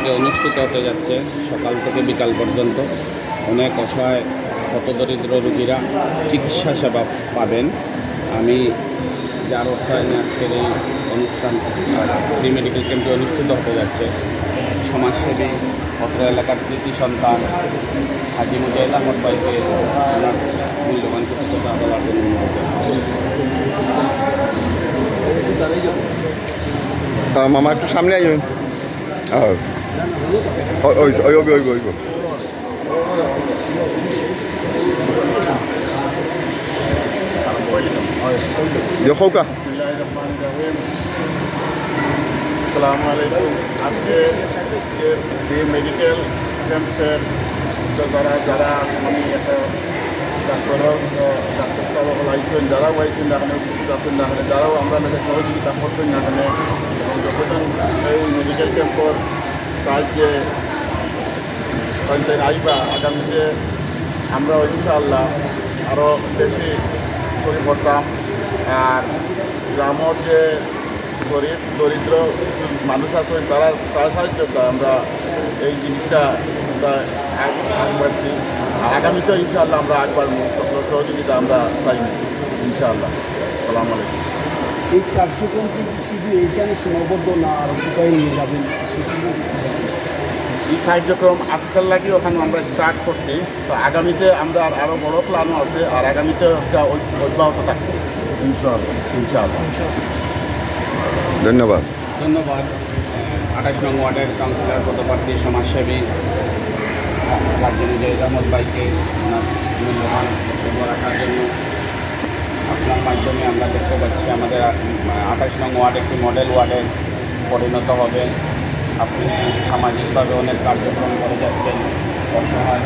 থেকে অনুষ্ঠিত হতে যাচ্ছে সকাল থেকে বিকাল পর্যন্ত। অনেক অসহায় হতদরিদ্র রোগীরা চিকিৎসা সেবা পাবেন। আমি যার অর্থায়নে আজকের এই অনুষ্ঠান ফ্রি মেডিকেল ক্যাম্পে অনুষ্ঠিত হতে যাচ্ছে সমাজসেবী অত্র এলাকার কৃতি সন্তান হাজি মুজাহিদ আহমদ ভাইকে ওনার মূল্যবান কিছু কথা বলার জন্য অনুরোধ জানাই। মামা একটু সামনে আইবেন। হোকা আসসালামু আলাইকুম। আজকে যে মেডিকেল ক্যাম্পের যারা আমি একটা ডাক্তার সাহেব আইসেন, যারাও আইসেন এখানে উপস্থিত আছেন না এখানে, যারাও আমরা নাকি সহযোগিতা করছেন না এখানে, এবং যতজন এই মেডিকেল ক্যাম্পের কাজ যে আইবা আগামীতে আমরা ইনশাআল্লাহ আরও বেশি করে করতাম। আর গ্রামের যে গরিব দরিদ্র মানুষ আছেন তারা সাহায্য আমরা এই জিনিসটা আমরা আগবাড়ছি। আগামীতে ইনশাআল্লাহ আমরা আগবাড়বো, সহযোগিতা আমরা চাই ইনশাআল্লাহ। আসসালামু আলাইকুম। এই কার্যক্রম কিন্তু শুধু এইখানে সীমাবদ্ধ না, আর কোথায় নিয়ে যাবেন? এই কার্যক্রম আজকাল লাগে ওখানে আমরা স্টার্ট করছি, তো আগামীতে আমরা আরও বড় প্ল্যানও আছে, আর আগামীতে একটা অব্যাহত থাকবে ইনশাআল্লাহ। ইনশাআল্লাহ। ধন্যবাদ। 28 নং ওয়ার্ডের কাউন্সিলর পদপ্রার্থী সমাজসেবী হাজি মুজাহিদ আহমদ ভাইকে ওনার মূল্যবান বক্তব্য রাখার জন্য আপনার মাধ্যমে আমরা দেখতে পাচ্ছি আমাদের 28 নং ওয়ার্ড একটি মডেল ওয়ার্ডে পরিণত হবে। আপনি সামাজিকভাবে অনেক কার্যক্রম করে যাচ্ছেন। অসহায়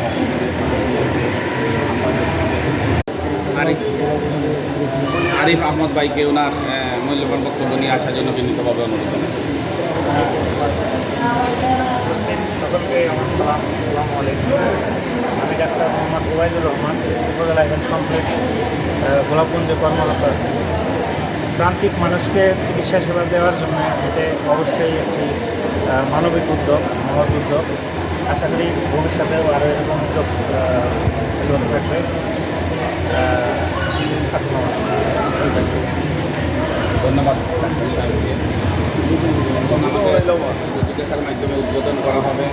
আরিফ আহমদ ভাইকে ওনার মূল্যবান বক্তব্য নিয়ে আসার জন্য বিনীতভাবে অনুরোধ জানাই। সকলকে আমার সালাম, আসসালামু আলাইকুম। আমি ডাক্তার মোহাম্মদ ওবায়দুর রহমান, উপজেলা হেলথ কমপ্লেক্স গোলাপগঞ্জে কর্মরত আছি। প্রান্তিক মানুষকে চিকিৎসা সেবা দেওয়ার জন্য এতে অবশ্যই একটি মানবিক উদ্যোগ, মহৎ উদ্যোগ। আশা করি ভবিষ্যতেও আরও এরকম উদ্যোগ চলতে থাকবে। আসসালামু আলাইকুম। ধন্যবাদ দেখার মাধ্যমে উদ্বোধন করা হবে।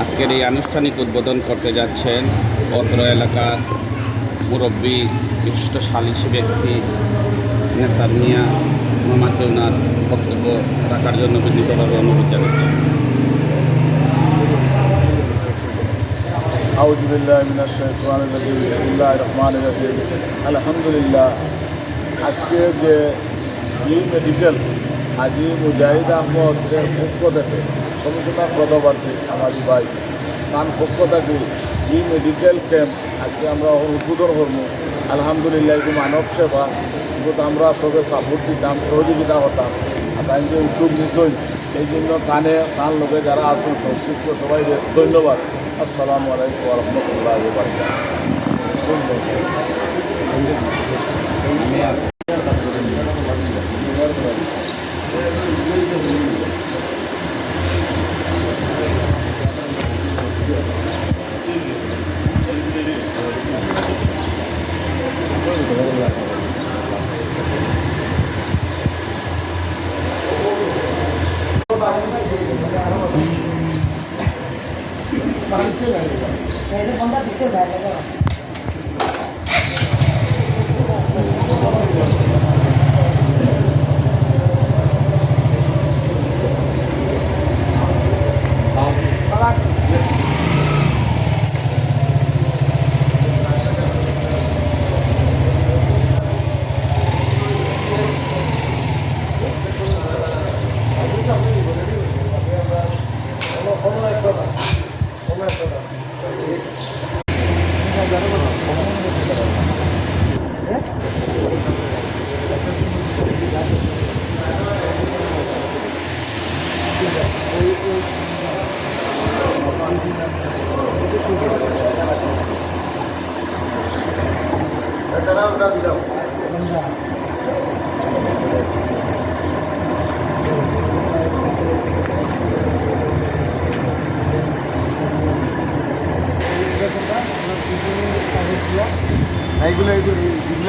আজকের এই আনুষ্ঠানিক উদ্বোধন করতে যাচ্ছেন অত্র এলাকার মুরব্বী বিশিষ্ট সালিসি ব্যক্তি নেসার মিয়া। মামাকে ওনার বক্তব্য রাখার জন্য বিনীতভাবে অনুরোধ জানাচ্ছি। আউযু বিল্লাহি মিনাশ শাইতানির রাজিম। বিসমিল্লাহির রহমানির রহিম। আলহামদুলিল্লাহ। আজকে যে ফ্রি মেডিকেল হাজি মুজাহিদ আহমদের পক্ষ থেকে কমিশনার পদপ্রার্থী আমাদের ভাই তার পক্ষ থেকে ফ্রি মেডিকেল ক্যাম্প আজকে আমরা উদ্বোধন করব। আলহামদুলিল্লাহ এই মানব সেবা কিন্তু আমরা সবে সাপোর্ট দিতাম, সহযোগিতা করতাম। আর তাই যে উদ্যোগ নিশ্চয় এই জন্য তার লোকে যারা আছেন সংশ্লিষ্ট সবাই ধন্যবাদ। আসসালামু আলাইকুম ওয়া রাহমাতুল্লাহি ওয়া বারাকাতুহু।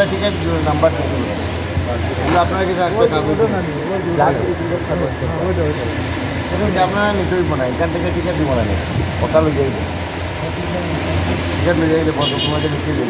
টিকিট নাম্বার আপনার কাছে আসবে আপনারা নিতে হইব না, এখান থেকে টিকিট দিব না, কথা লই যাইব, টিকিট লই যাইলে বন্ধ তোমাকে লিখে দিল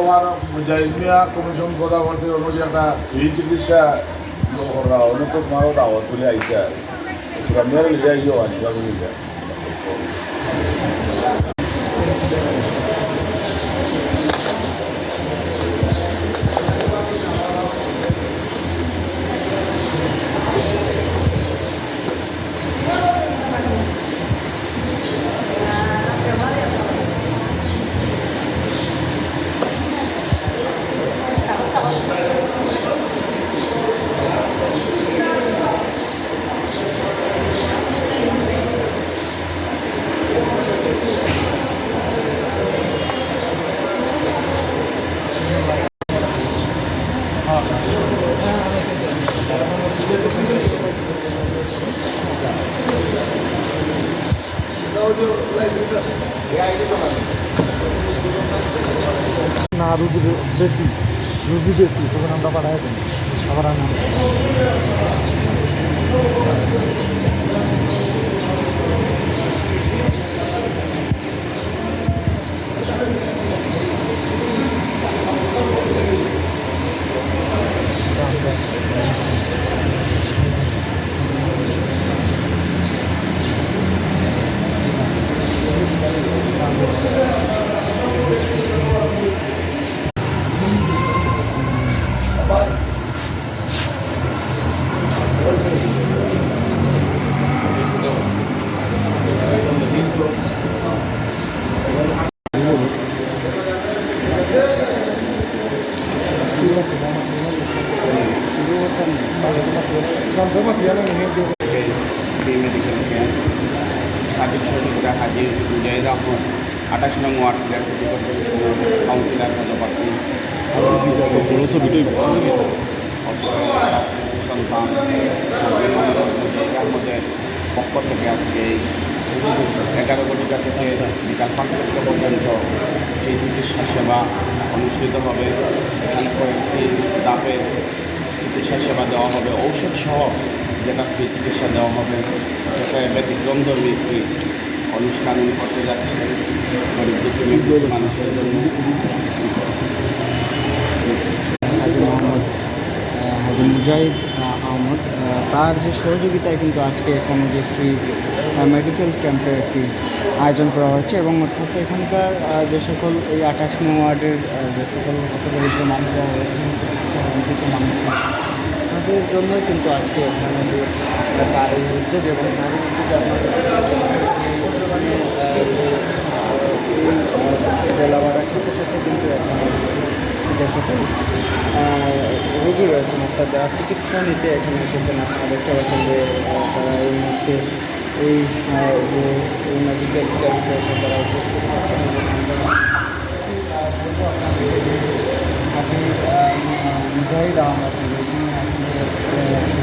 আমার মুজাহিদিয়া কমিশন কথা বলতে অনুযায়ী একটা ফ্রি চিকিৎসা করা অনেক তো তোমারও দাওয়াত বলে আইসা মেয়ের লিয়ে আইও আসবা বলে যায় না রুগী বেশি তখন আমরা পাঠাই দিই আবার আমি মেডিকেল ক্যাম্প সার্বিক সহযোগিতা হাজি মুজাহিদ আহমদ 28 নং ওয়ার্ড কাউন্সিলর পদপ্রার্থী সন্তান আহমদের পক্ষ থেকে আজকে 11 ঘটিকা থেকে বিকাল 5টা পর্যন্ত সেই চিকিৎসা সেবা অনুষ্ঠিত হবে। এখানে কয়েকটি ধাপে চিকিৎসা সেবা দেওয়া হবে, ঔষধ সহ যেটা ফ্রি চিকিৎসা দেওয়া হবে, সেটা ব্যতিক্রমধর্মী একটি অনুষ্ঠান করতে যাচ্ছে গরিব দুঃখী মানুষের জন্য। হাজি মুজাহিদ আহমদ তার যে সহযোগিতায় কিন্তু আজকে এখানে যে ফ্রি মেডিকেল ক্যাম্পের একটি আয়োজন করা হয়েছে এবং অর্থাৎ এখানকার যে সকল এই 28 নং ওয়ার্ডের যে সকল হতদরিদ্র মানুষরা রয়েছেন বঞ্চিত মানুষরা তাদের জন্যই কিন্তু আজকে এখানে যে তার এই উদ্যোগ এবং তার উদ্যোগে জেলাবাড়ার সাথে সাথে কিন্তু এখানে যে সকল রোগী রয়েছেন অর্থাৎ যারা চিকিৎসা নিতে এখানে এসেছেন আপনারা দেখতে পাচ্ছেন যে তারা এই মুহূর্তে এই যে মেডিকেল ক্যাম্পে তারা উপস্থিত হচ্ছেন মুজাহিদ আহমদ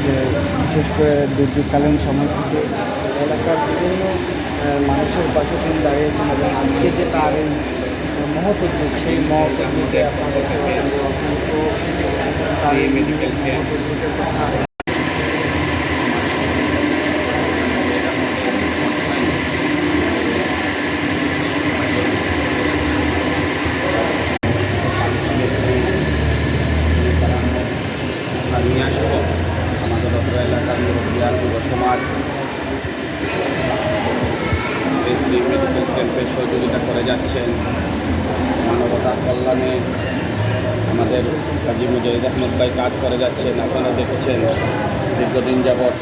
যে বিশেষ করে দুর্যোগকালীন সময় থেকে এলাকার বিভিন্ন মানুষের পাশে তিনি দাঁড়িয়েছেন এবং আজকে যে তার এই মহৎ উদ্যোগ, সেই মহৎ উদ্যোগে আপনাদেরকে অসংখ্য মেডিকেল ক্যাম্প মহৎ উদ্যোগের কথা স্থানীয় সহ আমাদের অত্র এলাকার মুরব্বিয়ান যুব সমাজ এই ফ্রি মেডিকেল ক্যাম্পে সহযোগিতা করে যাচ্ছেন। মানবতার কল্যাণে আমাদের কাজী মুজাহিদ আহমদ ভাই কাজ করে যাচ্ছেন। আপনারা দেখেছেন দীর্ঘদিন যাবৎ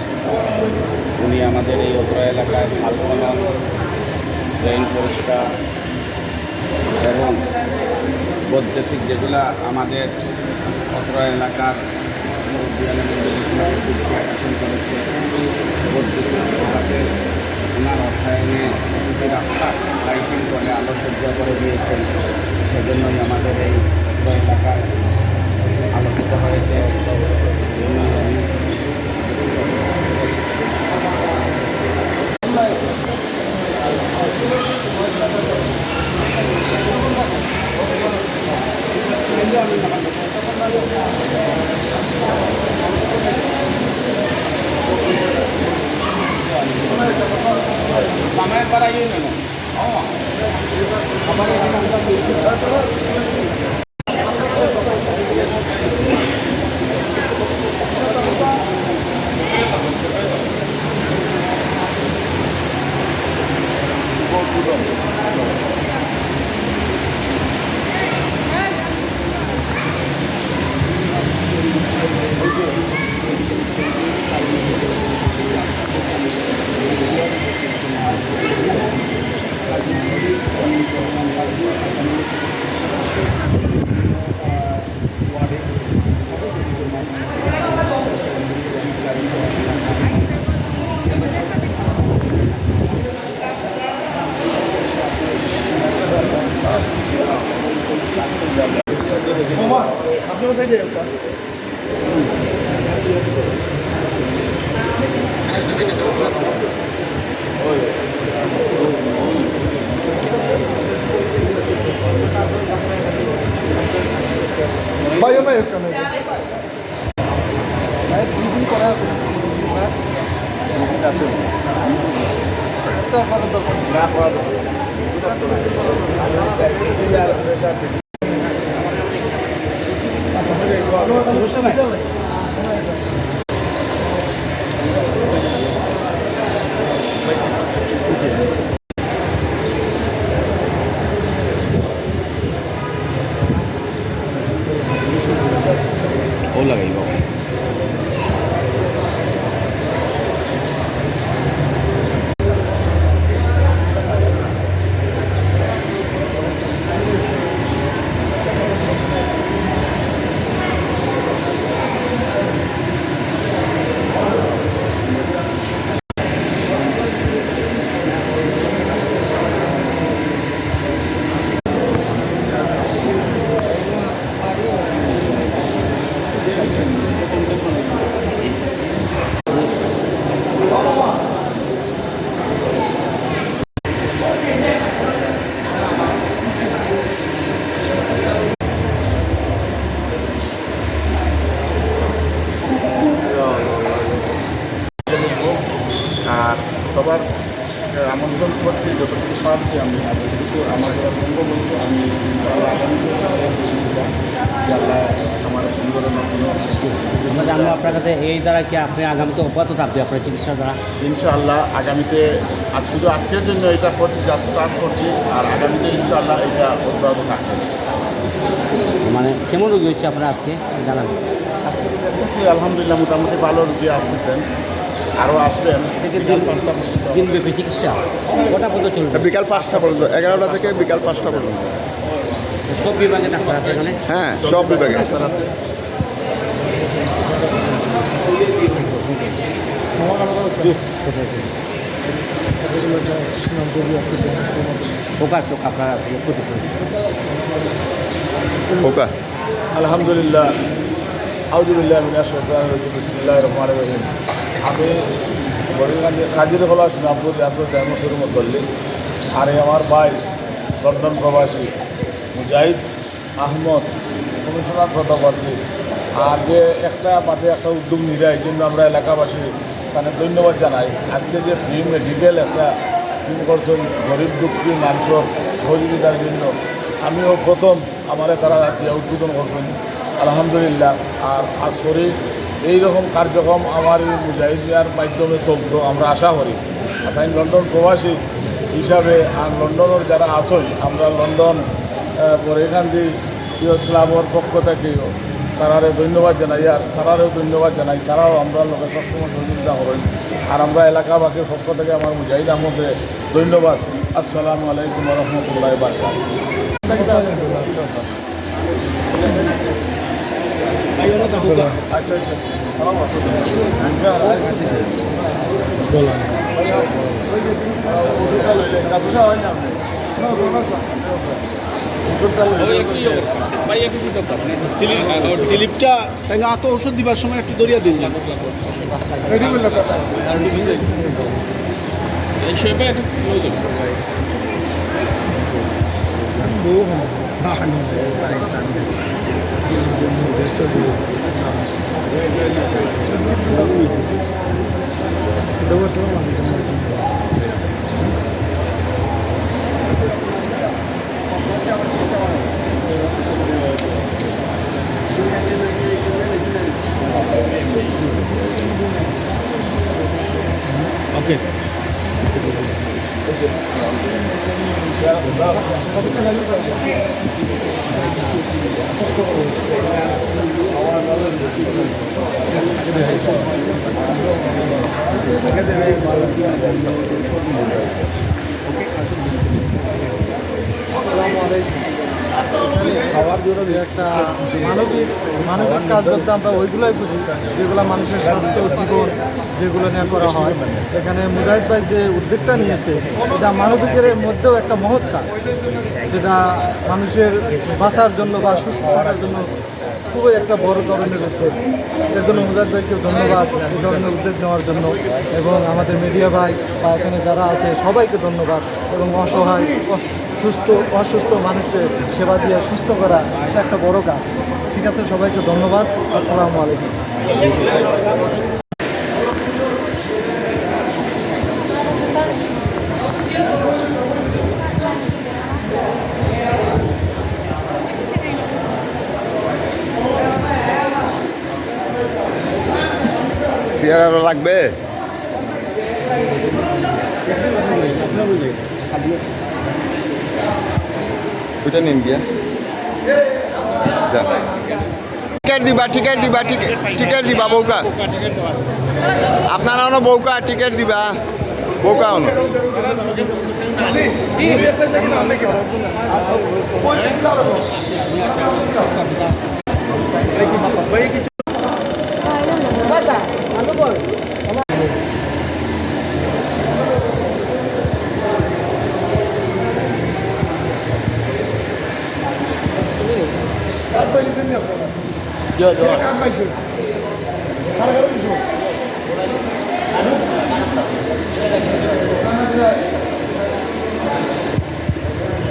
উনি আমাদের এই অত্র এলাকায় খাল খনন, ড্রেন পরিষ্কার এবং বৈদ্যুতিক যেগুলা আমাদের অত্র এলাকার মুরব্বিয়ানের মধ্যে দৃষ্টি আকর্ষণ করেছে। বৈদ্যুতিক বিভাগে ওনার অর্থায়নে প্রতিটি রাস্তা লাইটিং করে আলোকসজ্জা করে দিয়েছেন। সেজন্যই আমাদের এই অত্র এলাকায় আলোকিত হয়েছে। Pamaya para yun ano? Oo. Kapag আপনার সাইডে একটা ভাই ভাই একটা ভাই ব্রিজিং করা আছে আছে তো করা তো না করা তো ও লাগাইব আর সবার আমন্ত্রণ করছি যতটুকু পারছি আমি কিন্তু আমাদের সম্ভব হচ্ছে আমি আগামীতে আল্লাহ আমার পরিবারের কোনো আমরা জানবো আপনার কাছে এই দ্বারা কি আপনি আগামীতে অব্যাহত থাকবে আপনার চিকিৎসা দ্বারা? ইনশাআল্লাহ আগামীতে আর শুধু আজকের জন্য এটা করছি, যা স্টার্ট করছি, আর আগামীতে ইনশাআল্লাহ এটা অব্যাহত থাকবে। মানে কেমন রোগী হচ্ছে আপনার আজকে জানান? আলহামদুলিল্লাহ মোটামুটি ভালো রুগী আসতেছেন, আরও আসবেন। বিকাল 5টা পর্যন্ত দিনব্যাপী চিকিৎসা কটা পর্যন্ত চলবে? বিকাল 5টা পর্যন্ত, 11টা থেকে বিকাল 5টা পর্যন্ত। সব বিভাগে ডাক্তার আছে এখানে? হ্যাঁ, সব বিভাগে ডাক্তার আছে। পোকা তো আপনারা প্রতিফলন ওকা আলহামদুলিল্লাহ, আউযুবিল্লাহি মিনাশ শাইতানির রাজিম, বিসমিল্লাহির রহমানির রহিম। আমি বরিগঞ্জে খাজির হলা সুনামপুর আসর জামা শুরু করলি, আর আমার ভাই লন্ডন প্রবাসী মুজাহিদ আহমদ কমিশনার পদপ্রার্থী আর যে একটা মাঠে একটা উদ্যোগ নিলে এই জন্য আমরা এলাকাবাসী মানে ধন্যবাদ জানাই। আজকে যে ফ্রি মেডিকেল একটা স্কিম করছেন গরিব দুঃখী মানুষের সহযোগিতার জন্য, আমিও প্রথম আমার তারা দিয়ে উদ্বোধন করছেন আলহামদুলিল্লাহ। আর খাস করে এইরকম কার্যক্রম আমার এই মুজাহিদিয়ার মাধ্যমে চলতো, আমরা আশা করি। তাই লন্ডন প্রবাসী হিসাবে আর লন্ডনের যারা আসই আমরা লন্ডন পরে এখান দিয়ে প্রিয় ক্লাবর পক্ষ থেকে তারারে ধন্যবাদ জানাই, আর তারারেও ধন্যবাদ জানাই। তারাও আমরা লোকের সবসময় সহযোগিতা করেন। আর আমরা এলাকাবাসীর পক্ষ থেকে আমার মুজাহিদ আহমদে ধন্যবাদ। আসসালামু আলাইকুম রহমতুল্লাহ দিলীপটা তাই না, এত ওষুধ দিবার সময় একটু দরিয়া দিন ওকে। খাওয়ার জন্য একটা মানবিক কাজ বলতে আমরা ওইগুলোই বুঝি যেগুলো মানুষের স্বাস্থ্য জীবন যেগুলো নিয়ে করা হয়। এখানে মুজাহিদ ভাই যে উদ্যোগটা নিয়েছে এটা মানবিকের মধ্যেও একটা মহৎ কাজ, যেটা মানুষের বাঁচার জন্য বা সুস্থ থাকার জন্য খুবই একটা বড় ধরনের উদ্যোগ। এর জন্য মুজাহিদ ভাইকে ধন্যবাদ এই ধরনের উদ্যোগ নেওয়ার জন্য, এবং আমাদের মিডিয়া ভাই বা এখানে যারা আছে সবাইকে ধন্যবাদ। এবং অসহায় অসুস্থ মানুষকে সেবা দিয়ে সুস্থ করা এটা একটা বড় কাজ। ঠিক আছে, সবাইকে ধন্যবাদ। আসসালামু আলাইকুম। চেয়ার আরো লাগবে? ওইটা নিন গিয়া টিকেট দিবা টিকেট দিবা বৌকা, আপনারা বৌকা টিকেট দিবা বৌকা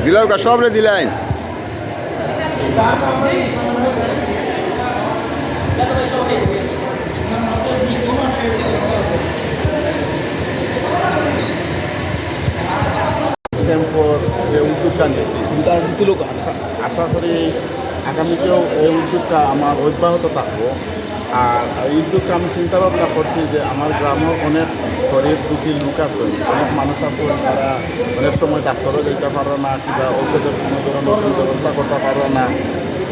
দিলাও কা সবরে দিলাইন। ক্যাম্পর যে উদ্যোগটা নিয়েছি আশা করি আগামীতেও এই উদ্যোগটা আমার অব্যাহত থাকবো। আর এই উদ্যোগটা আমি চিন্তা ভাবনা করছি যে আমার গ্রামেও অনেক গরিব দুঃখী লোক আছে, অনেক মানুষ আছে তারা অনেক সময় ডাক্তারও যেতে পারো না, কিংবা ঔষধের কোনো ধরনের ব্যবস্থা করতে পারো না।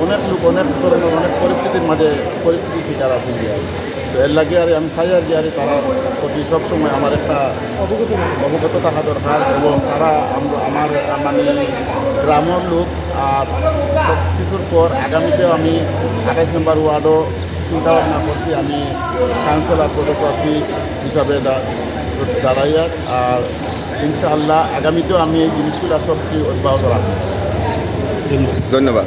অনেক লোক অনেক ধরনের অনেক পরিস্থিতির মাঝে পরিস্থিতির শিকার আছে। তো এর লাগে আর আমি চাই আর কি আর তারা প্রতি সবসময় আমার একটা অবগত থাকা দরকার, এবং তারা আমার মানে গ্রামের লোক। আর সব কিছুর পর আগামীতেও আমি 28 নম্বর ওয়ার্ডও চিন্তা ভাবনা করছি আমি কাউন্সিলর পদপ্রার্থী হিসাবে দাঁড়াইয়া। আর ইনশাআল্লাহ আগামীতেও আমি এই জিনিসগুলো সবটি অব্যাহত রাখবো। ধন্যবাদ।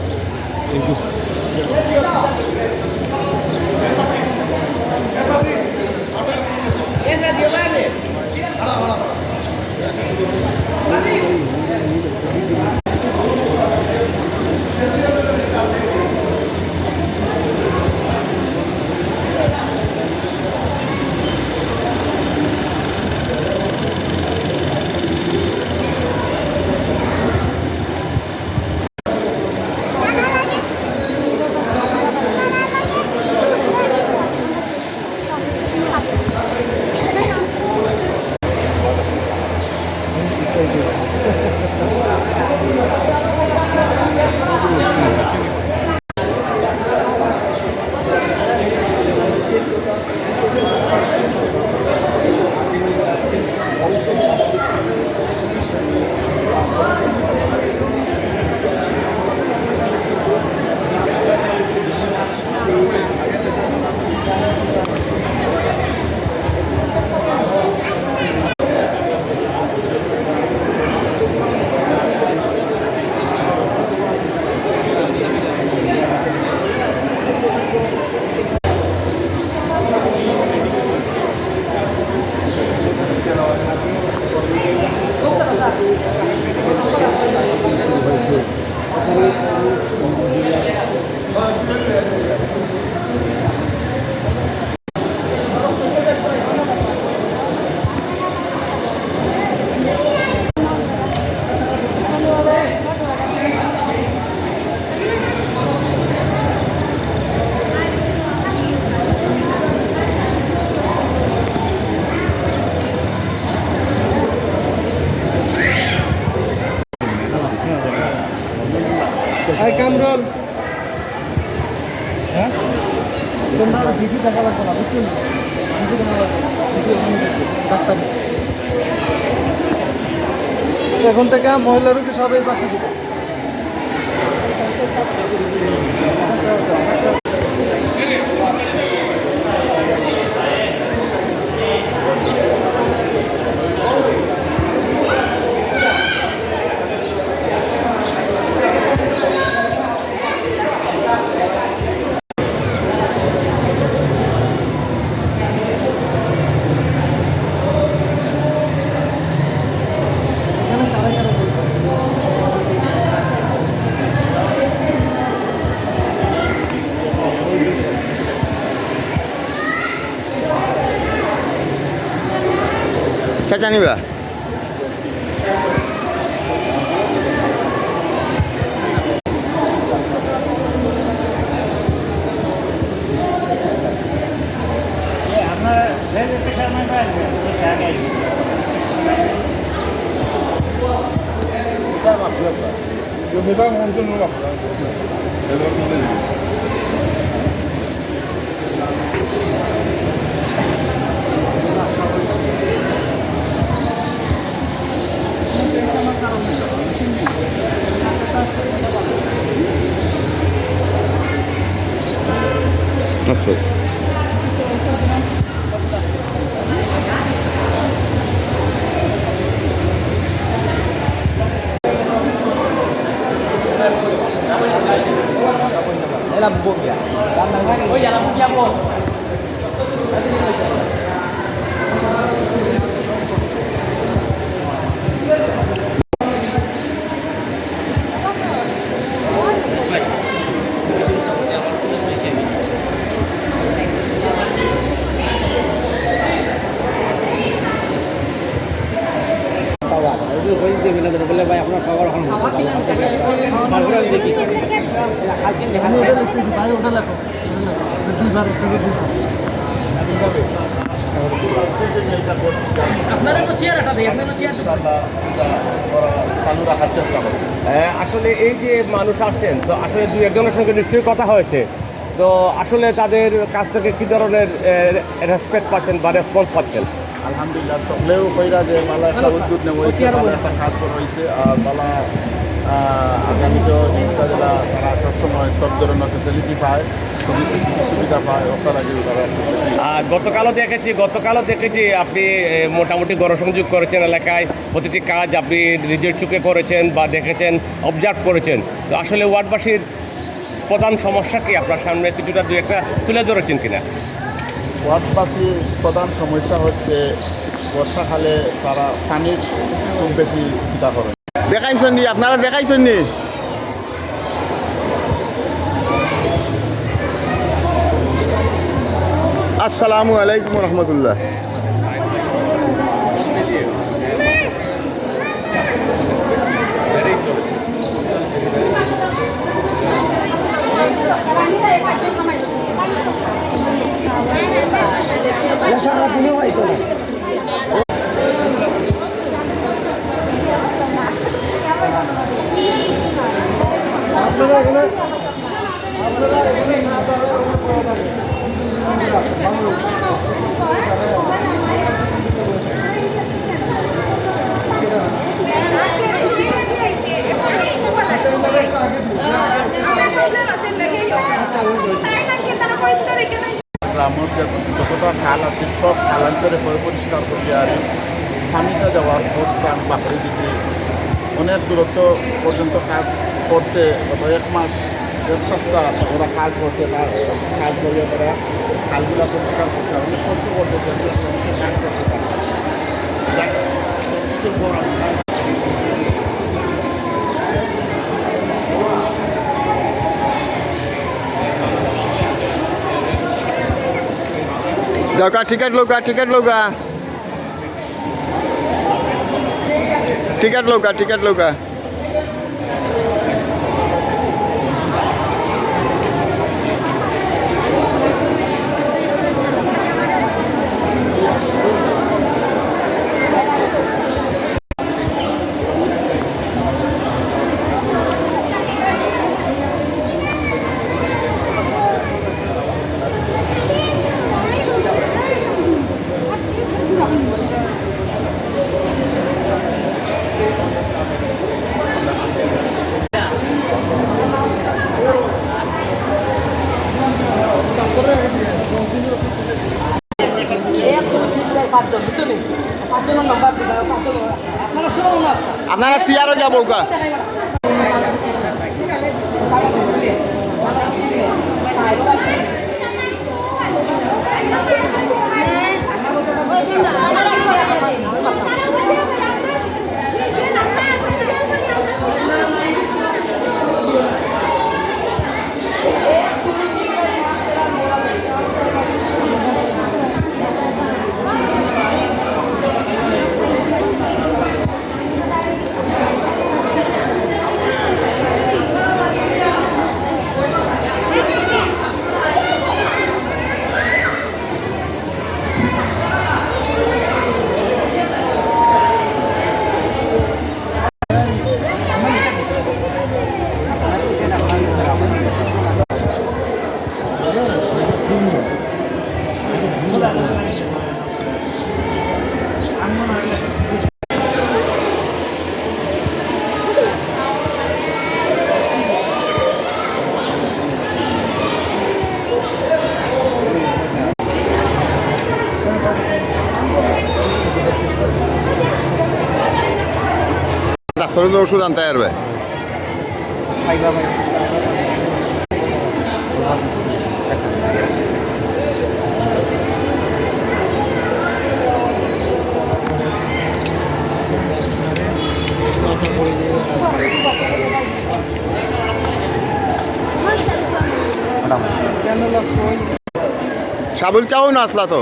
কামরুল হ্যাঁ তোমরা ডিউটি দেখা লাগবে না বুঝছো ডিউটি দেখা লাগবে ডাক্তার এখন থেকে মহিলা রোগী সবাই পাশে দিবে চাচা নিবা আপনার যে যে পেশার মধ্যে আসবেন সে আগে আচ্ছা বলে ভাই আপনার খাবার এখন দেখি আসলে এই যে মানুষ আসছেন তো আসলে দুই একজনের সঙ্গে নিশ্চয়ই কথা হয়েছে তো আসলে তাদের কাছ থেকে কী ধরনের রেসপেক্ট পাচ্ছেন বা রেসপন্স পাচ্ছেন? আলহামদুলিল্লাহ সকলেও কইরা যে বালা একটা উদ্যোগ নেওয়া হয়েছে, বালা একটা কাজ করা হয়েছে আর বালা আগামীতেও জিনিসটা যারা তারা সবসময় সব ধরনের ফেসিলিটি পায়, সুবিধা পায় ওটার আগে তারা আর গতকালও দেখেছি আপনি মোটামুটি গণসংযোগ করেছেন এলাকায়, প্রতিটি কাজ আপনি নিজের চোখে করেছেন বা দেখেছেন, অবজার্ভ করেছেন। তো আসলে ওয়ার্ডবাসীর প্রধান সমস্যা কি আপনার সামনে কিছুটা দু একটা তুলে ধরেছেন কিনা? ওয়ার্ডবাসীর প্রধান সমস্যা হচ্ছে বর্ষাকালে তারা পানির খুব বেশি চিন্তা করে। দেখাইছেন নি আপনারা দেখাইছেন নি আসসালামু আলাইকুম রহমতুল্লাহ গ্রামের যতটা খাল আছে সব খালান্তরে পরিষ্কার করি আর পানিটা যাওয়ার পথ প্রাণ পাকড়ে দিছি অনেক দূরত্ব পর্যন্ত কাজ করছে গত 1 মাস 1 সপ্তাহ ওরা কাজ করছে কাজ করিয়ে তারা খালগুলা পরিষ্কার করছে অনেক কষ্ট করতেছে কাজ করতে পারে जाओ का टिकट लो का टिकट लो का टिकट लो का टिकट लो का আপনারা সিয়ারও যাবো কা ডাক্তারের তো ওষুধ আনতে পারবে সাবুল চাও না আসলা তো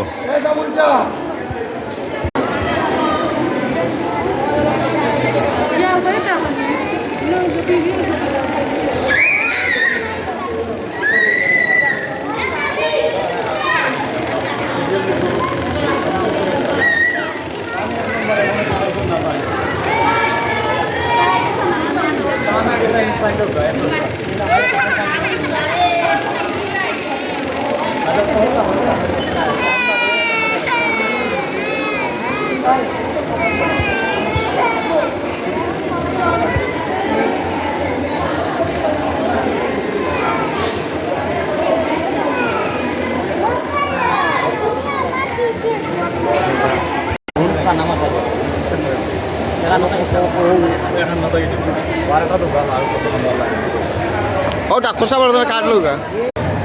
ओ डॉक्टर साहब और काट लूँगा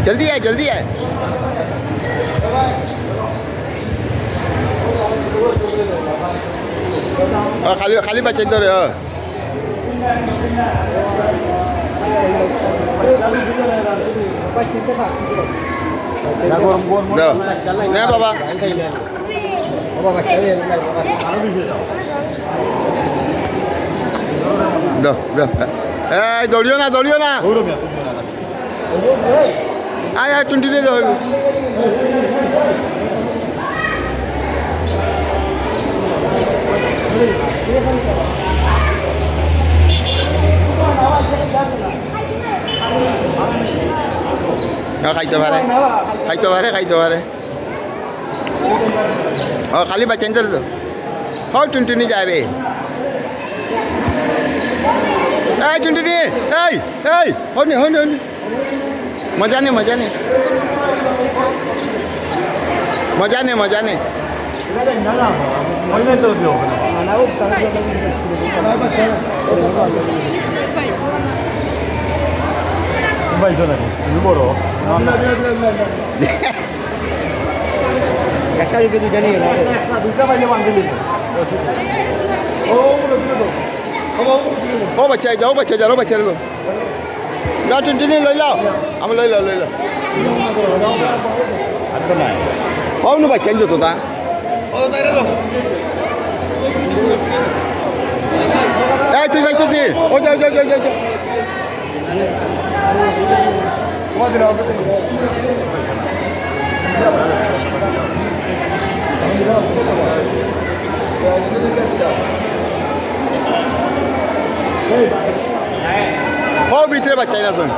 जल्दी आए जल्दी आए खाली खाली बच्चे इधर नहीं बाबा दो दो दौड़ियो ना आया 20 दे दो খাইতে পারে খাইতে পারে ও খালি বাচ্চা নিতে তো ও টুনটুনি যাবে এই টুনটুনি এই হনি মজা নে একটা যদি দুইটা নিয়ে ও বাচ্চা যাও না টুনটুনি লই লাও আমি লই লাও ও নো বাচ্চা নিত তা এই তুই পাইছ নি ও যাও ও ভিতরে বাচ্চাই না শোন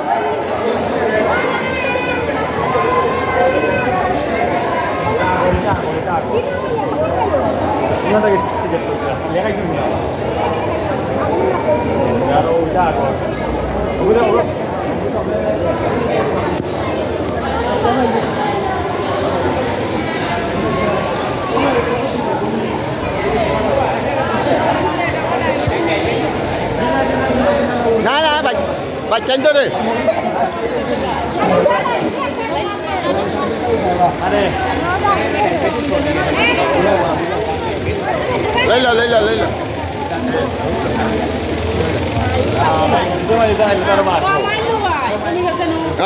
না বাচ্চা তো রে লই লো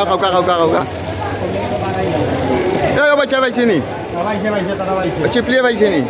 খাওকা বাচ্চা পাইছে নি চিপলিয়ে পাইছে নি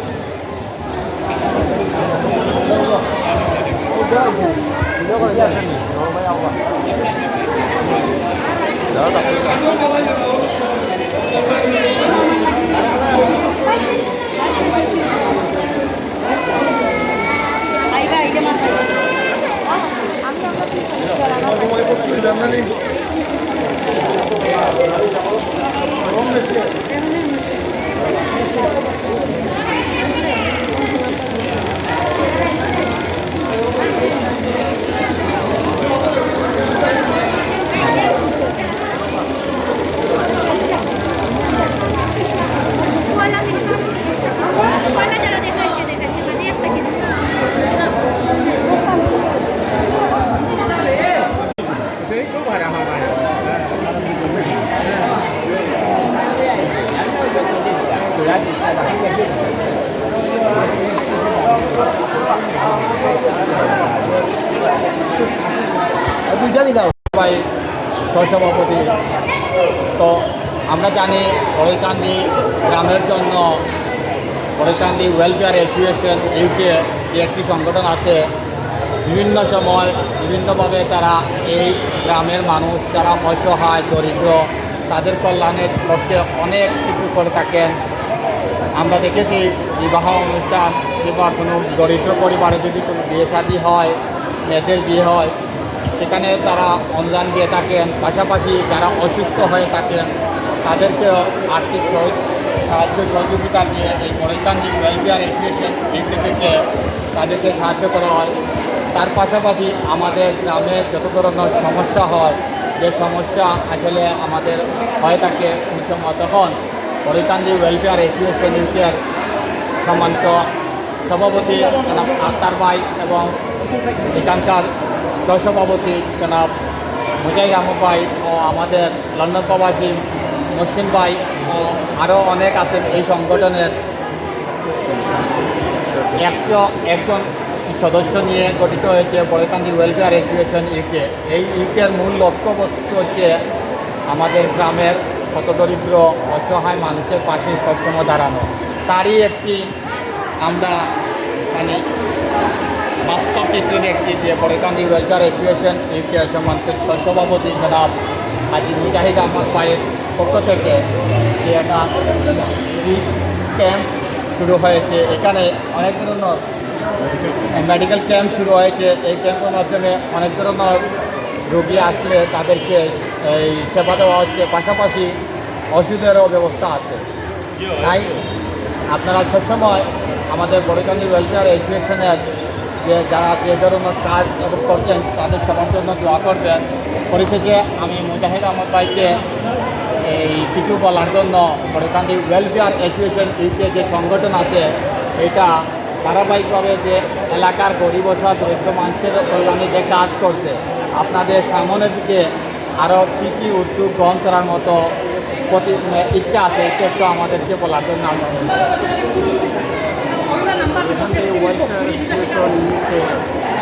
সহসভাপতি তো আমরা জানি বড়ইকান্দি গ্রামের জন্য বড়ইকান্দি ওয়েলফেয়ার অ্যাসোসিয়েশন ইউকে যে একটি সংগঠন আছে বিভিন্ন সময় বিভিন্নভাবে তারা এই গ্রামের মানুষ যারা অসহায় দরিদ্র তাদের কল্যাণের পক্ষে অনেক কিছু করে থাকেন। আমরা দেখেছি বিবাহ অনুষ্ঠান কিংবা কোনো দরিদ্র পরিবারে যদি কোনো বিয়ে শাদী হয়, মেয়েদের বিয়ে হয়, সেখানে তারা অনুদান দিয়ে থাকেন। পাশাপাশি যারা অসুস্থ হয়ে থাকেন তাদেরকে আর্থিক সাহায্য সহযোগিতা দিয়ে এই বড়ইকান্দি ওয়েলফেয়ার অ্যাসোসিয়েশন থেকে তাদেরকে সাহায্য করা হয়। তার পাশাপাশি আমাদের গ্রামে যত ধরনের সমস্যা হয়, যে সমস্যা আসলে আমাদের হয়ে থাকে তখন বড়ইকান্দি ওয়েলফেয়ার অ্যাসোসিয়েশন ইউকের সম্মানিত সভাপতি জনাব আক্তার ভাই এবং এখানকার সহসভাপতি জনাব মুজাহিদ আহমদ ভাই ও আমাদের লন্ডন প্রবাসী মহসিন ভাই ও আরও অনেক আছেন এই সংগঠনের 101 সদস্য নিয়ে গঠিত হয়েছে বড়ইকান্দি ওয়েলফেয়ার অ্যাসোসিয়েশন ইউকে। এই ইউকের মূল লক্ষ্যবস্তু হচ্ছে আমাদের গ্রামের হতদরিদ্র অসহায় মানুষের পাশে সবসময় দাঁড়ানো। তারই একটি আমরা মানে বাস্তব চিত্র দেখছি যে বড়ইকান্দি ওয়েলফেয়ার অ্যাসোসিয়েশন ইউকে সম্মানিত সভাপতি জনাব হাজি মুজাহিদ আহমদ ভাইয়ের পক্ষ থেকে যে একটা ক্যাম্প শুরু হয়েছে। এখানে অনেক ধরনের মেডিকেল ক্যাম্প শুরু হয়েছে। এই ক্যাম্পের মাধ্যমে অনেক ধরনের রোগী আসলে তাদেরকে এই সেবা দেওয়া হচ্ছে, পাশাপাশি ওষুধেরও ব্যবস্থা আছে। তাই আপনারা সবসময় আমাদের বড়কান্দি ওয়েলফেয়ার অ্যাসোসিয়েশনের যারা যে ধরনের কাজ করছেন তাদের সবার জন্য দোয়া করবেন। পরিশেষে আমি মুজাহিদ আহমদ ভাইকে এই কিছু বলার জন্য বড়কান্দি ওয়েলফেয়ার অ্যাসোসিয়েশন ইউকে যে সংগঠন আছে এটা ধারাবাহিকভাবে যে এলাকার গরিব অসহায় দরিদ্র মানুষের কল্যাণে যে কাজ করছে, আপনাদের সামনের দিকে আরও কী কী উদ্যোগ গ্রহণ করার মতো ইচ্ছা আছে এটা একটু আমাদেরকে বলার জন্য আমরা এখান থেকে ওয়েলফেয়ার অ্যাসোসিয়েশন ইউকে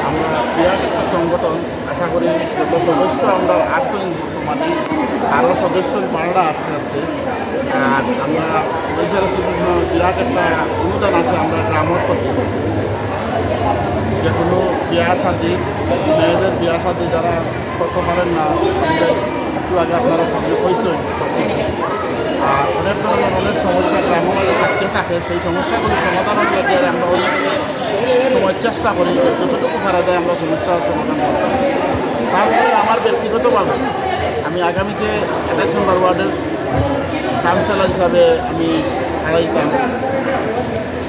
আমরা বিরাট একটা সংগঠন। আশা করি যত সদস্য আমরা আছেন বর্তমানে আরও সদস্য বাড়া আস্তে আস্তে। আর আমরা ওয়েলফেয়ার অ্যাসোসিয়েশনের বিরাট একটা অনুদান আছে আমরা গ্রামের প্রতি, যে কোনো বিয়া শাদি, মেয়েদের বিয়া শাদি যারা করতে পারেন না, একটু আগে আপনারা সঙ্গে কইছেন আর অনেক ধরনের অনেক সমস্যা গ্রামের মাঝে থাকে। সেই সমস্যাগুলি সমাধানের জন্য আমরা অনেক সময় চেষ্টা করি, যতটুকু পারা যায় আমরা সমস্যার সমাধান করতে। তারপরে আমার ব্যক্তিগতভাবে আমি আগামীতে 28 নম্বর ওয়ার্ডের কাউন্সিলর হিসাবে আমি হারাইতাম,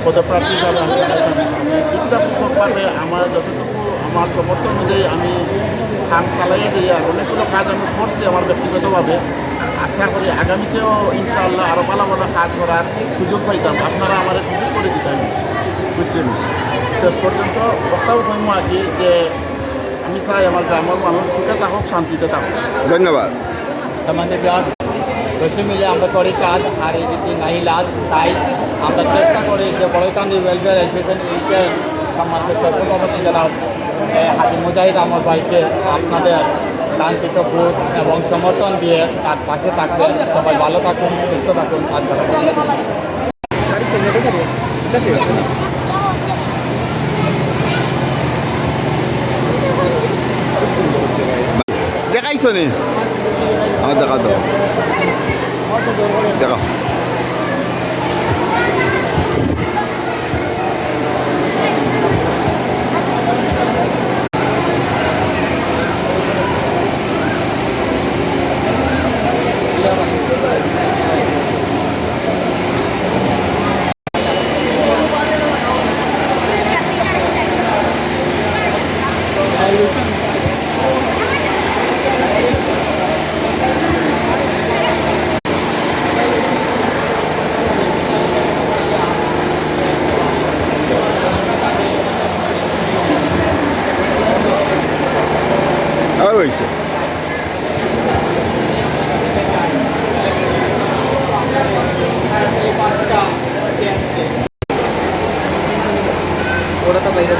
পদপ্রার্থী হিসাবে আমি হারাইতাম। আমি ইচ্ছাপূর্বকভাবে আমার যতটুকু আমার সমর্থন অনুযায়ী আমি কাম চালাইয়ে দিই। আর অনেকগুলো কাজ আমি করছি আমার ব্যক্তিগতভাবে। আশা করি আগামীতেও ইনশাআল্লাহ আরও ভালো ভালো কাজ করার সুযোগ পাইতাম, আপনারা আমার সুযোগ করে দিতেন। বুঝছেন, শেষ পর্যন্ত বক্তাও কইম আর কি যে আমি চাই আমার গ্রামের মানুষ সুখে থাকুক, শান্তিতে থাকুক। ধন্যবাদ। আমাদের বিরাট বেশি মিলে আমরা করি কাজ, আর এই যদি নাই লাজ, তাই আমরা চেষ্টা করি যে বড়কান্দি ওয়েলফেয়ার অ্যাসোসিয়েশন ইউকে সম্মানিত সভাপতি জনাব হাজি মুজাহিদ আহমদ ভাইকে আপনাদের কাঙ্ক্ষিত ভোট এবং সমর্থন দিয়ে তার পাশে থাকবেন। সবাই ভালো থাকুন, সুস্থ থাকুন। দেখাইছো নি? আমার দেখা তো দেখো। আর হয়েছে ওরা তো বাইরে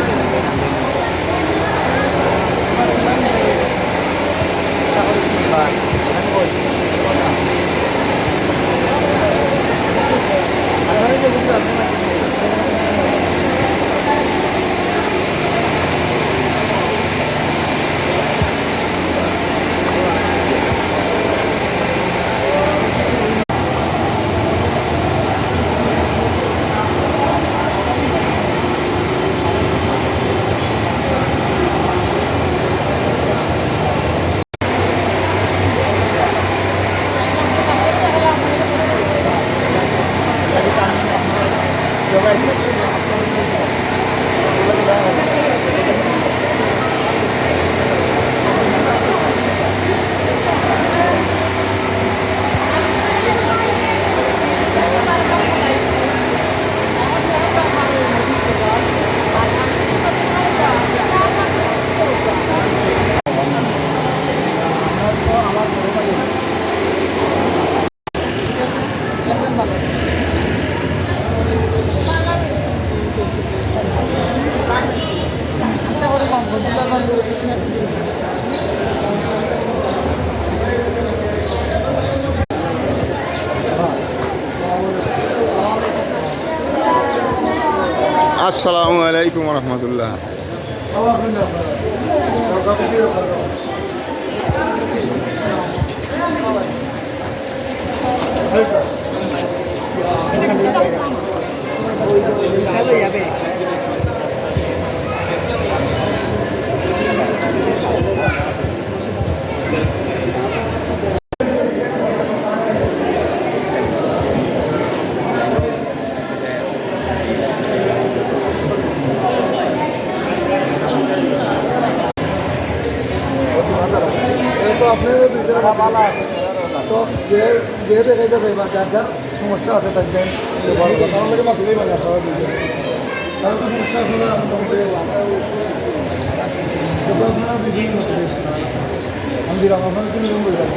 আসসালামু আলাইকুম রহমতুল্লাহ। আপনারও দুইটা ভালো আছে তো যে দেখাইতে পারবা যার যার সমস্যা আছে থাকবেন আমাদের মাসলেই মানে আপনারা দুইজন তার তো সমস্যা হলে আমি তোমাকে আপনারা বিভিন্ন আমি দিলাম আপনার কোনো রুম বললাম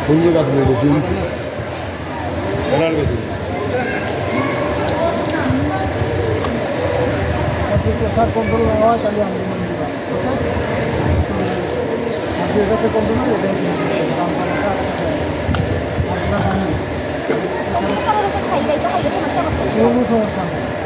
ফুল গাছ বেশি প্রচার কন্ট্রোল না হয় তাহলে আমি এটাতে কন্ট্রোল না কোনো সমস্যা নেই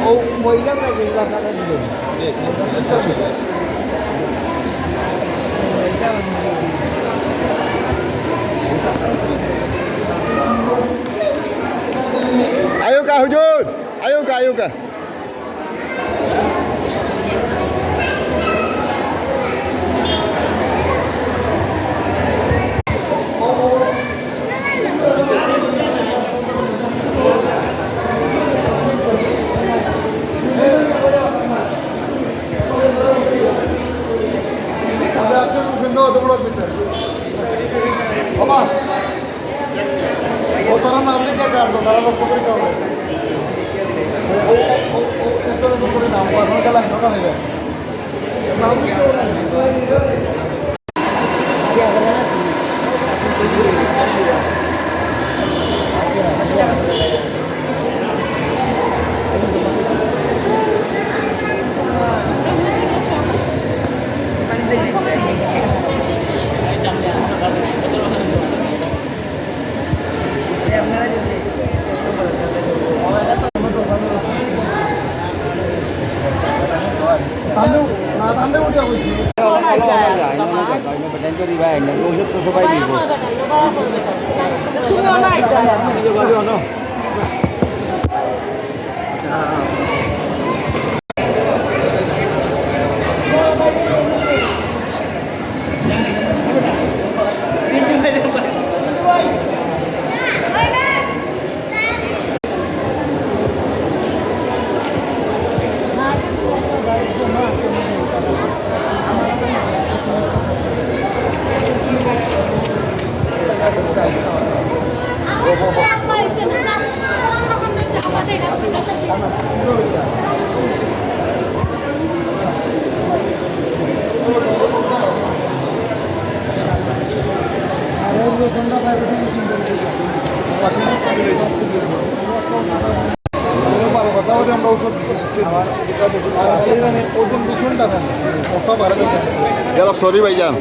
ও মহিলা Ayo kak Hujud, ayo kak. তারা নাম লিখে কাটবো তারা লক্ষ্য করে হবে নাম লাইনটা নেবে নাম আমরা ওষুধ ওজন ভীষণটা দেন কত বাড়ে দেন সরি ভাইজান